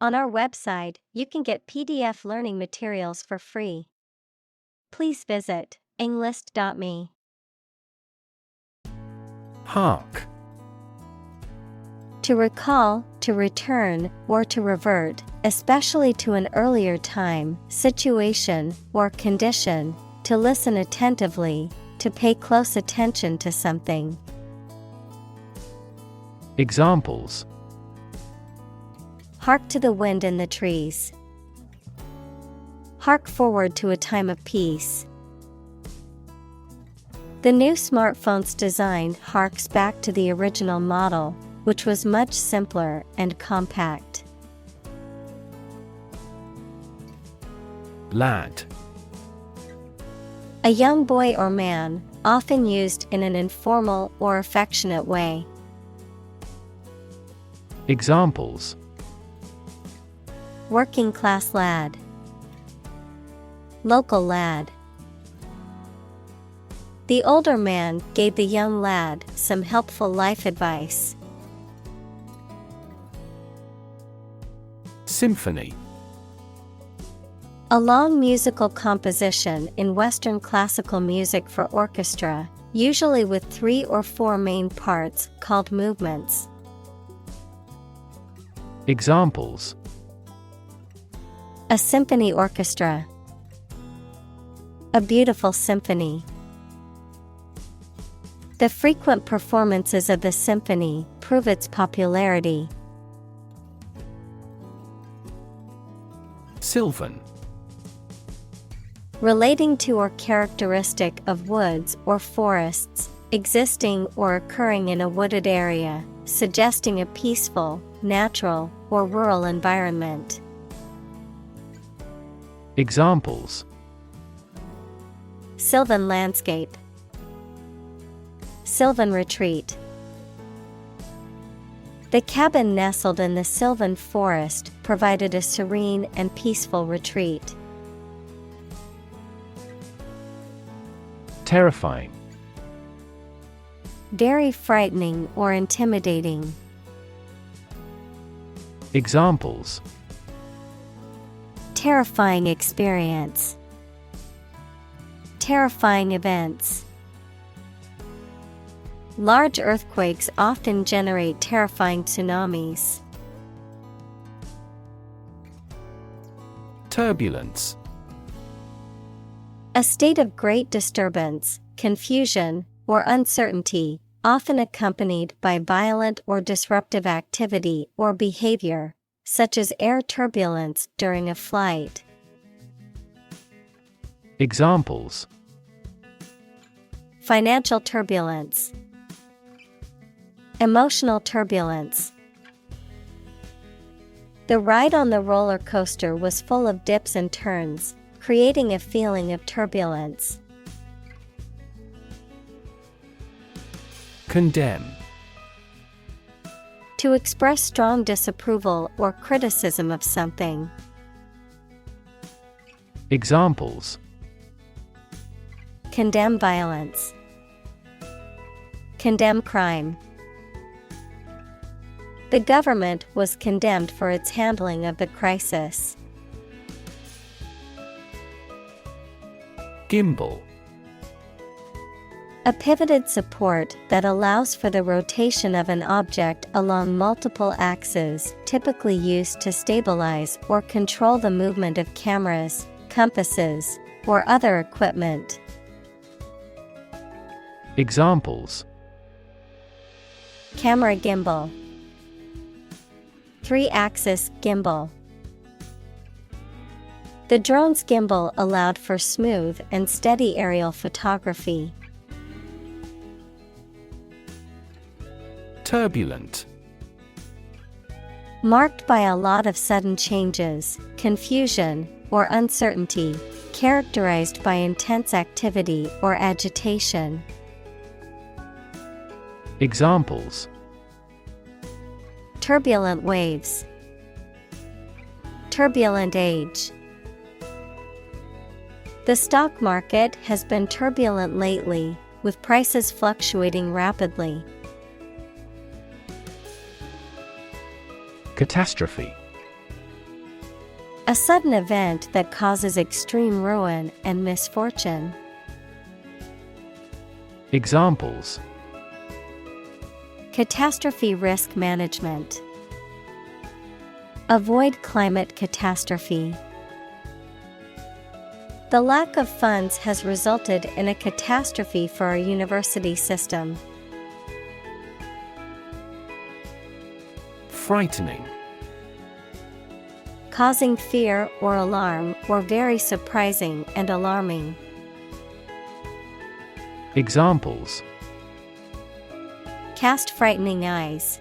On our website, you can get PDF learning materials for free. Please visit englist.me. Hark. To recall, to return, or to revert, especially to an earlier time, situation, or condition, to listen attentively, to pay close attention to something. Examples: Hark to the wind in the trees. Hark forward to a time of peace. The new smartphone's design harks back to the original model, which was much simpler and compact. Lad. A young boy or man, often used in an informal or affectionate way. Examples: Working class lad. Local lad. The older man gave the young lad some helpful life advice. Symphony. A long musical composition in Western classical music for orchestra, usually with 3 or 4 main parts called movements. Examples: A symphony orchestra. A beautiful symphony. The frequent performances of the symphony prove its popularity. Sylvan. Relating to or characteristic of woods or forests, existing or occurring in a wooded area, suggesting a peaceful, natural, or rural environment. Examples: Sylvan landscape. Sylvan retreat. The cabin nestled in the sylvan forest provided a serene and peaceful retreat. Terrifying. Very frightening or intimidating. Examples: Terrifying experience. Terrifying events. Large earthquakes often generate terrifying tsunamis. Turbulence. A state of great disturbance, confusion, or uncertainty, often accompanied by violent or disruptive activity or behavior, such as air turbulence during a flight. Examples: Financial turbulence. Emotional turbulence. The ride on the roller coaster was full of dips and turns, creating a feeling of turbulence. Condemn. To express strong disapproval or criticism of something. Examples: Condemn violence. Condemn crime. The government was condemned for its handling of the crisis. Gimbal. A pivoted support that allows for the rotation of an object along multiple axes, typically used to stabilize or control the movement of cameras, compasses, or other equipment. Examples: Camera gimbal. 3-axis gimbal. The drone's gimbal allowed for smooth and steady aerial photography. Turbulent. Marked by a lot of sudden changes, confusion, or uncertainty, characterized by intense activity or agitation. Examples: Turbulent waves. Turbulent age. The stock market has been turbulent lately, with prices fluctuating rapidly. Catastrophe. A sudden event that causes extreme ruin and misfortune. Examples: Catastrophe risk management. Avoid climate catastrophe. The lack of funds has resulted in a catastrophe for our university system. Frightening. Causing fear or alarm, or very surprising and alarming. Examples: Cast frightening eyes.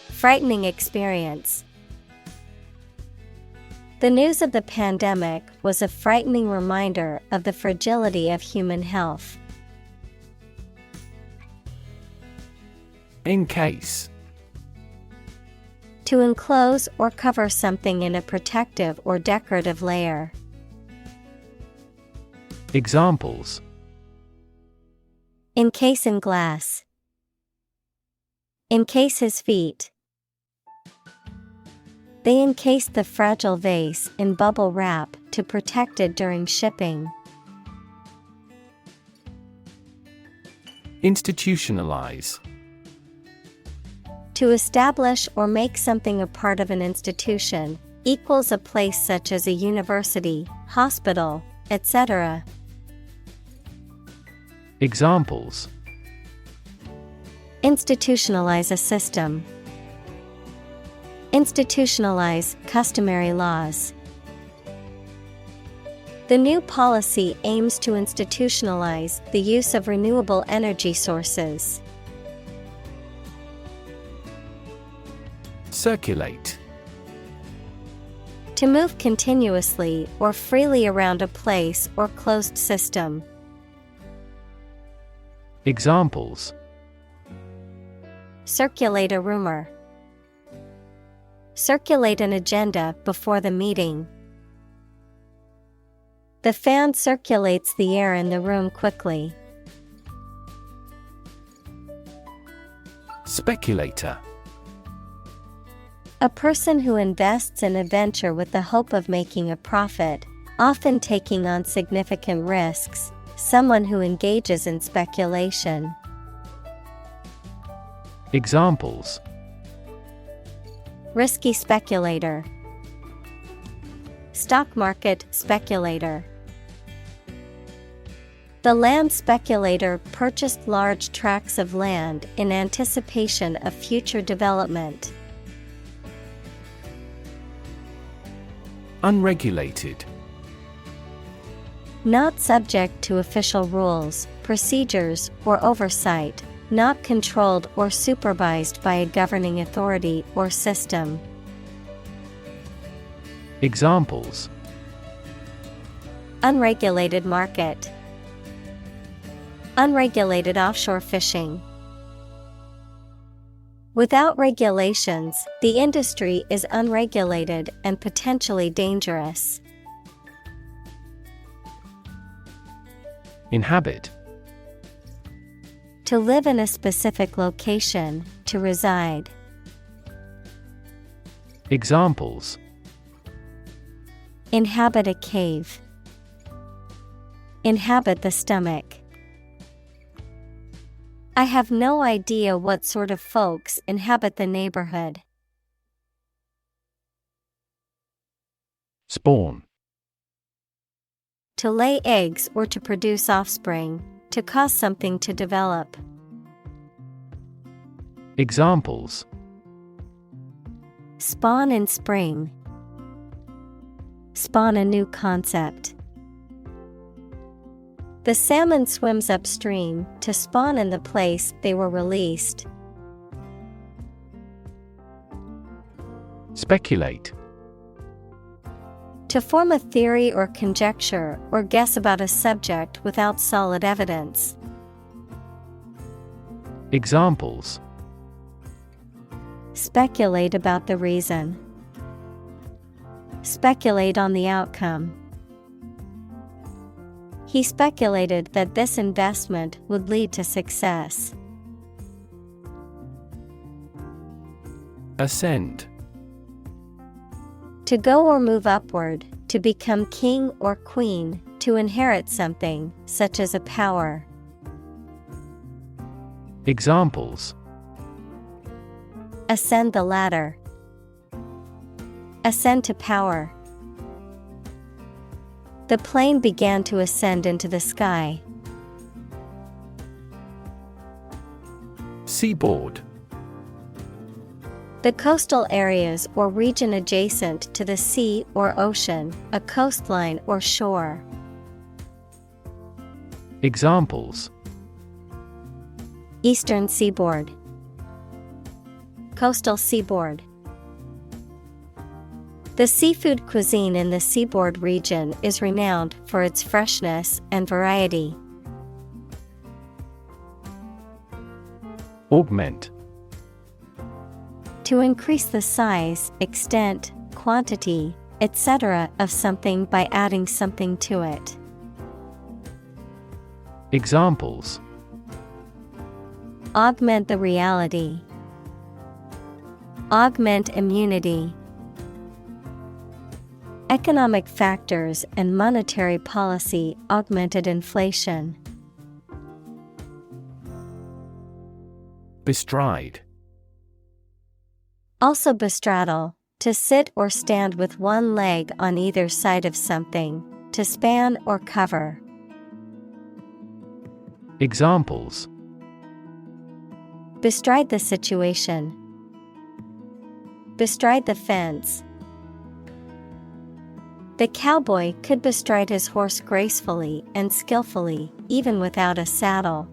Frightening experience. The news of the pandemic was a frightening reminder of the fragility of human health. Encase. To enclose or cover something in a protective or decorative layer. Examples: Encase in glass. Encase his feet. They encased the fragile vase in bubble wrap to protect it during shipping. Institutionalize. To establish or make something a part of an institution, equals a place such as a university, hospital, etc. Examples: Institutionalize a system. Institutionalize customary laws. The new policy aims to institutionalize the use of renewable energy sources. Circulate. To move continuously or freely around a place or closed system. Examples: Circulate a rumor. Circulate an agenda before the meeting. The fan circulates the air in the room quickly. Speculator. A person who invests in a venture with the hope of making a profit, often taking on significant risks, someone who engages in speculation. Examples: Risky speculator. Stock market speculator. The land speculator purchased large tracts of land in anticipation of future development. Unregulated. Not subject to official rules, procedures, or oversight, not controlled or supervised by a governing authority or system. Examples: Unregulated market. Unregulated offshore fishing. Without regulations, the industry is unregulated and potentially dangerous. Inhabit. To live in a specific location, to reside. Examples: Inhabit a cave. Inhabit the stomach. I have no idea what sort of folks inhabit the neighborhood. Spawn. To lay eggs or to produce offspring, to cause something to develop. Examples: Spawn in spring. Spawn a new concept. The salmon swims upstream to spawn in the place they were released. Speculate. To form a theory or conjecture or guess about a subject without solid evidence. Examples: Speculate about the reason. Speculate on the outcome. He speculated that this investment would lead to success. Ascend. To go or move upward, to become king or queen, to inherit something, such as a power. Examples: Ascend the ladder. Ascend to power. The plane began to ascend into the sky. Seaboard. The coastal areas or region adjacent to the sea or ocean, a coastline or shore. Examples: Eastern seaboard. Coastal seaboard. The seafood cuisine in the seaboard region is renowned for its freshness and variety. Augment. To increase the size, extent, quantity, etc. of something by adding something to it. Examples: Augment the reality. Augment immunity. Economic factors and monetary policy augmented inflation. Bestride. Also bestraddle, to sit or stand with one leg on either side of something, to span or cover. Examples: Bestride the situation. Bestride the fence. The cowboy could bestride his horse gracefully and skillfully, even without a saddle.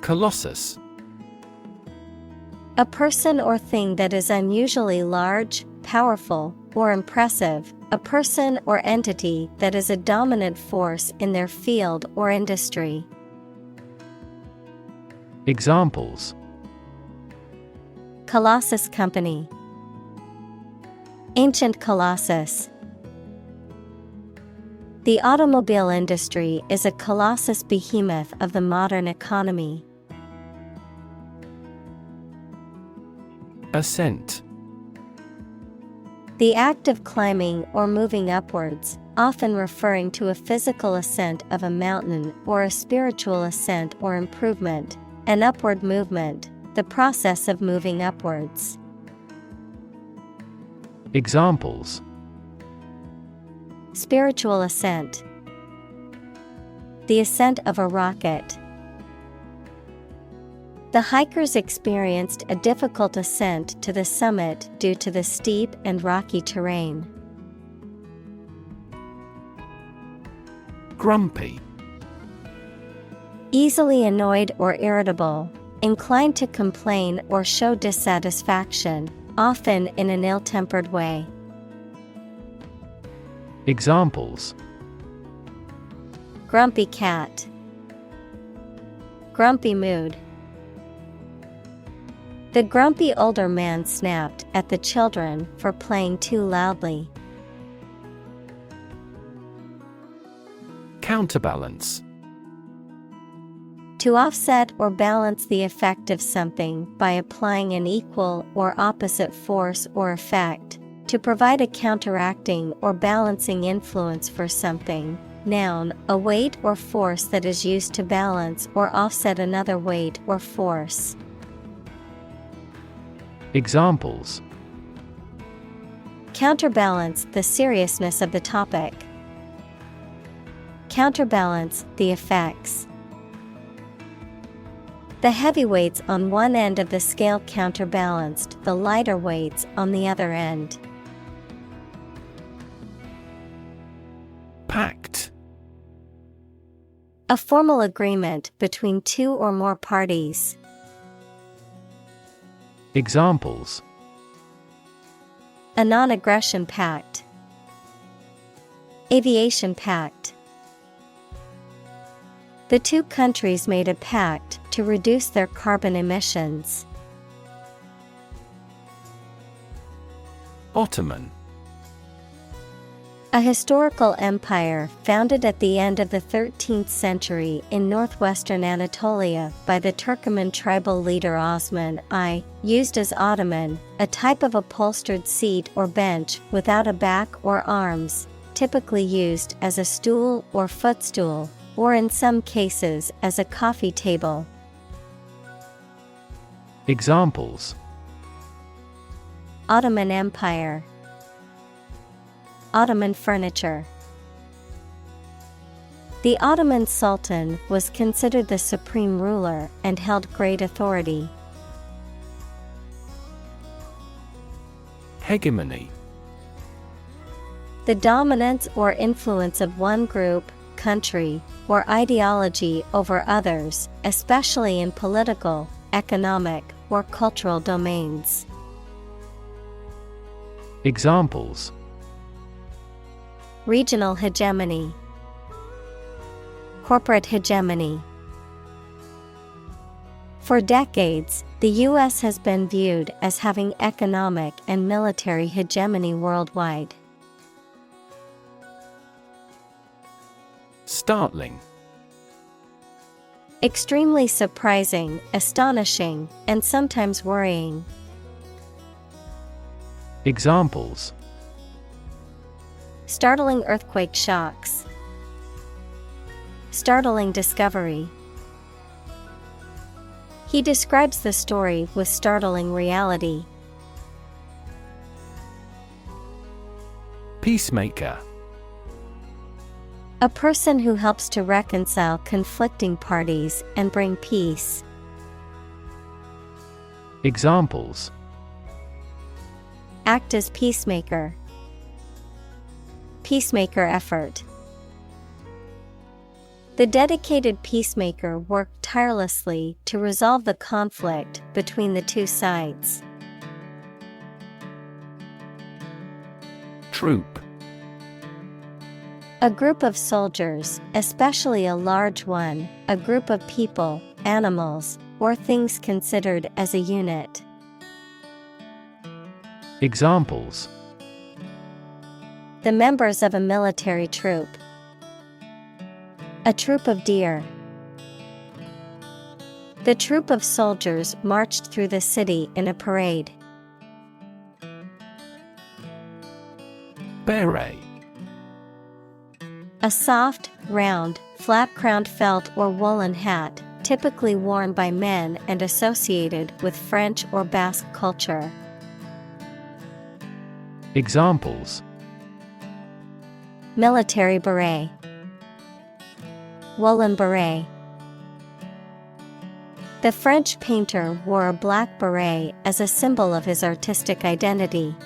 Colossus. A person or thing that is unusually large, powerful, or impressive, a person or entity that is a dominant force in their field or industry. Examples: Colossus Company. Ancient Colossus. The automobile industry is a colossus behemoth of the modern economy. Ascent. The act of climbing or moving upwards, often referring to a physical ascent of a mountain or a spiritual ascent or improvement, an upward movement, the process of moving upwards. Examples: Spiritual ascent. The ascent of a rocket. The hikers experienced a difficult ascent to the summit due to the steep and rocky terrain. Grumpy. Easily annoyed or irritable, inclined to complain or show dissatisfaction, often in an ill-tempered way. Examples: Grumpy cat. Grumpy mood. The grumpy older man snapped at the children for playing too loudly. Counterbalance. To offset or balance the effect of something by applying an equal or opposite force or effect. To provide a counteracting or balancing influence for something. Noun, a weight or force that is used to balance or offset another weight or force. Examples: Counterbalance the seriousness of the topic. Counterbalance the effects. The heavy weights on one end of the scale counterbalanced the lighter weights on the other end. Pact. A formal agreement between two or more parties. Examples: A non-aggression pact. Aviation pact. The two countries made a pact to reduce their carbon emissions. Ottoman. A historical empire founded at the end of the 13th century in northwestern Anatolia by the Turkoman tribal leader Osman I, used as ottoman, a type of upholstered seat or bench without a back or arms, typically used as a stool or footstool, or in some cases as a coffee table. Examples: Ottoman Empire, Ottoman furniture. The Ottoman Sultan was considered the supreme ruler and held great authority. Hegemony. The dominance or influence of one group, country, or ideology over others, especially in political, economic, or cultural domains. Examples: Regional hegemony, corporate hegemony. For decades, the U.S. has been viewed as having economic and military hegemony worldwide. Startling. Extremely surprising, astonishing, and sometimes worrying. Examples: Startling earthquake shocks, startling discovery. He describes the story with startling reality. Peacemaker. A person who helps to reconcile conflicting parties and bring peace. Examples: Act as peacemaker, peacemaker effort. The dedicated peacemaker worked tirelessly to resolve the conflict between the two sides. Troop. A group of soldiers, especially a large one, a group of people, animals, or things considered as a unit. Examples: The members of a military troop, a troop of deer. The troop of soldiers marched through the city in a parade. Beret. A soft, round, flat-crowned felt or woolen hat, typically worn by men and associated with French or Basque culture. Examples: Military beret, woolen beret. The French painter wore a black beret as a symbol of his artistic identity.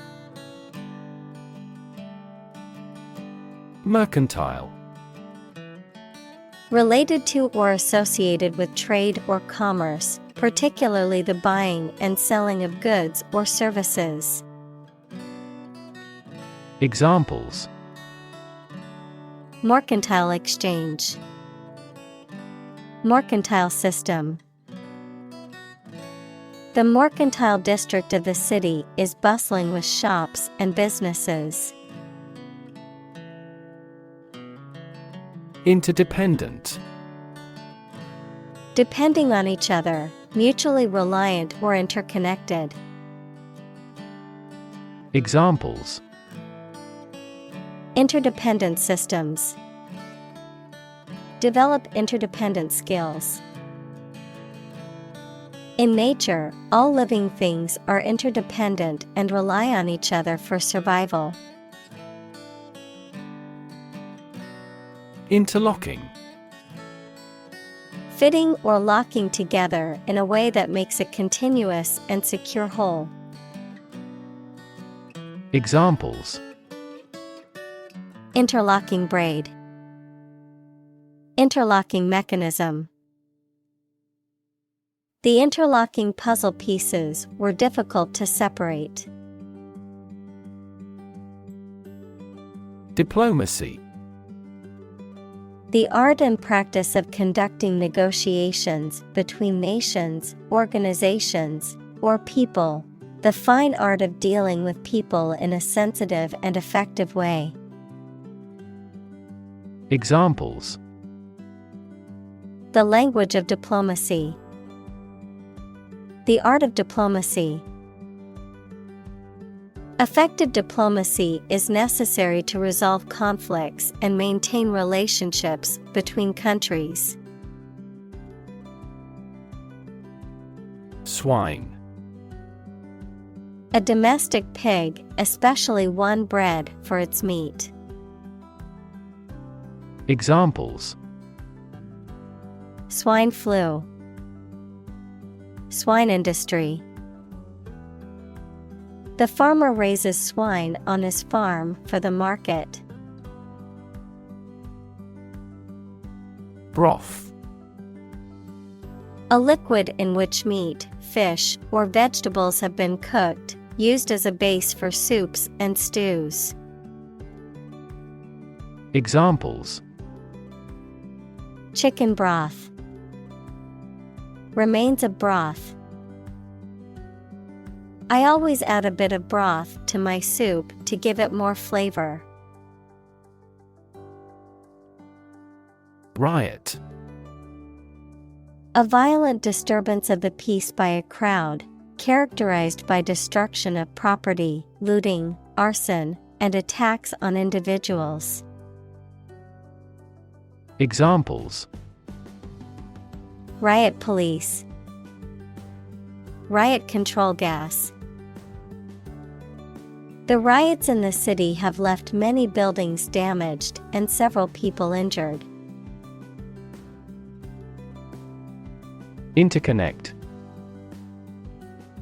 Mercantile. Related to or associated with trade or commerce, particularly the buying and selling of goods or services. Examples: Mercantile exchange, mercantile system. The mercantile district of the city is bustling with shops and businesses. Interdependent. Depending on each other, mutually reliant or interconnected. Examples: Interdependent systems. Develop interdependent skills. In nature, all living things are interdependent and rely on each other for survival. Interlocking. Fitting or locking together in a way that makes a continuous and secure whole. Examples: Interlocking braid, interlocking mechanism. The interlocking puzzle pieces were difficult to separate. Diplomacy. The art and practice of conducting negotiations between nations, organizations, or people. The fine art of dealing with people in a sensitive and effective way. Examples: the language of diplomacy, the art of diplomacy. Effective diplomacy is necessary to resolve conflicts and maintain relationships between countries. Swine. A domestic pig, especially one bred for its meat. Examples: swine flu, swine industry. The farmer raises swine on his farm for the market. Broth. A liquid in which meat, fish, or vegetables have been cooked, used as a base for soups and stews. Examples: chicken broth, remains of broth. I always add a bit of broth to my soup to give it more flavor. Riot. A violent disturbance of the peace by a crowd, characterized by destruction of property, looting, arson, and attacks on individuals. Examples: riot police, riot control gas. The riots in the city have left many buildings damaged and several people injured. Interconnect.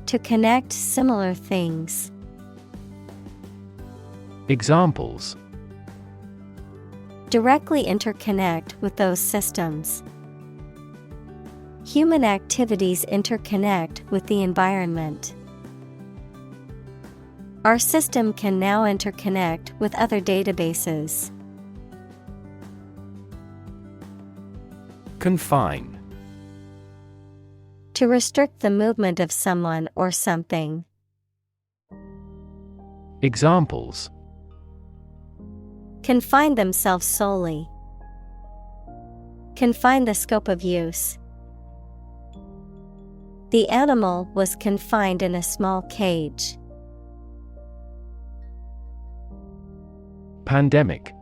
To connect similar things. Examples: directly interconnect with those systems. Human activities interconnect with the environment. Our system can now interconnect with other databases. Confine. To restrict the movement of someone or something. Examples: confine themselves solely. Confine the scope of use. The animal was confined in a small cage. Pandemic.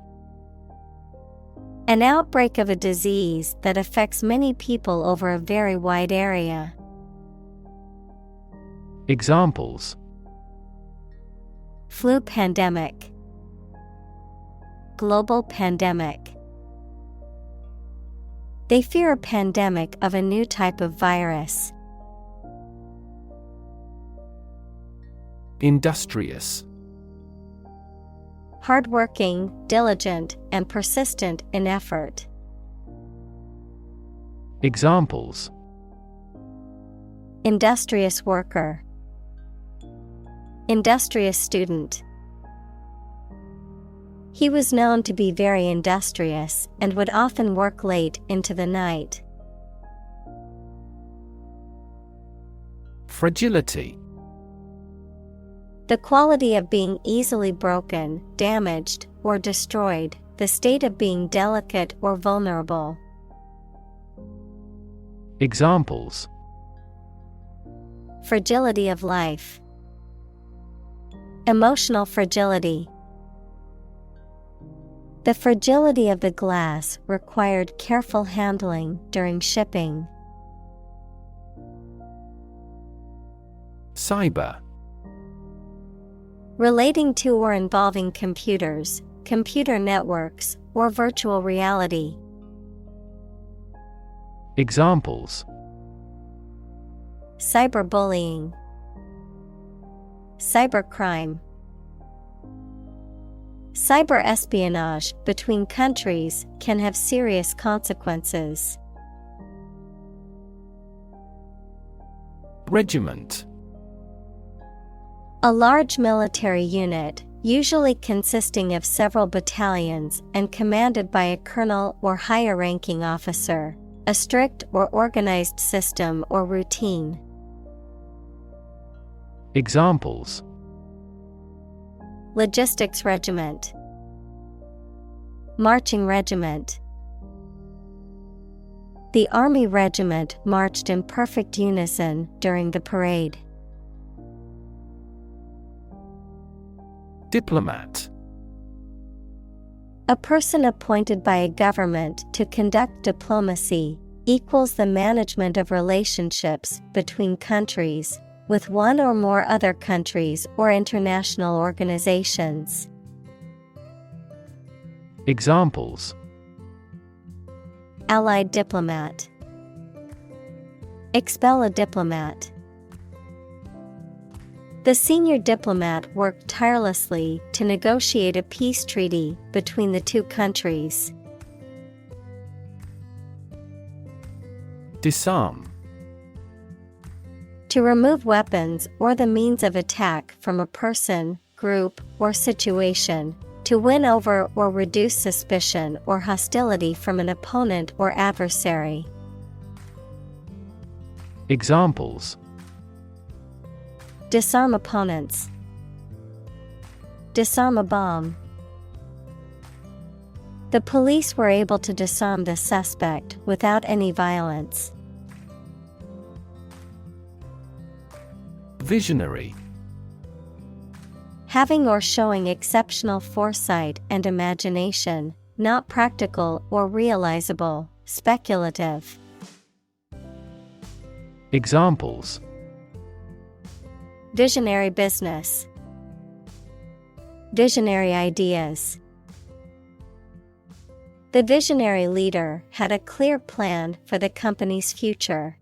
An outbreak of a disease that affects many people over a very wide area. Examples: flu pandemic, global pandemic. They fear a pandemic of a new type of virus. Industrious. Hardworking, diligent, and persistent in effort. Examples: industrious worker, industrious student. He was known to be very industrious and would often work late into the night. Fragility. The quality of being easily broken, damaged, or destroyed, the state of being delicate or vulnerable. Examples: fragility of life, emotional fragility. The fragility of the glass required careful handling during shipping. Cyber. Relating to or involving computers, computer networks, or virtual reality. Examples: cyberbullying, cybercrime. Cyber espionage between countries can have serious consequences. Regiment. A large military unit, usually consisting of several battalions and commanded by a colonel or higher-ranking officer, a strict or organized system or routine. Examples: logistics regiment, Marching regiment. The Army regiment marched in perfect unison during the parade. Diplomat. A person appointed by a government to conduct diplomacy, equals the management of relationships between countries, with one or more other countries or international organizations. Examples: Allied diplomat. Expel a diplomat. The senior diplomat worked tirelessly to negotiate a peace treaty between the two countries. Disarm. To remove weapons or the means of attack from a person, group, or situation. To win over or reduce suspicion or hostility from an opponent or adversary. Examples: Disarm opponents. Disarm a bomb. The police were able to disarm the suspect without any violence. Visionary. Having or showing exceptional foresight and imagination, not practical or realizable, speculative. Examples: Visionary business. Visionary ideas. The visionary leader had a clear plan for the company's future.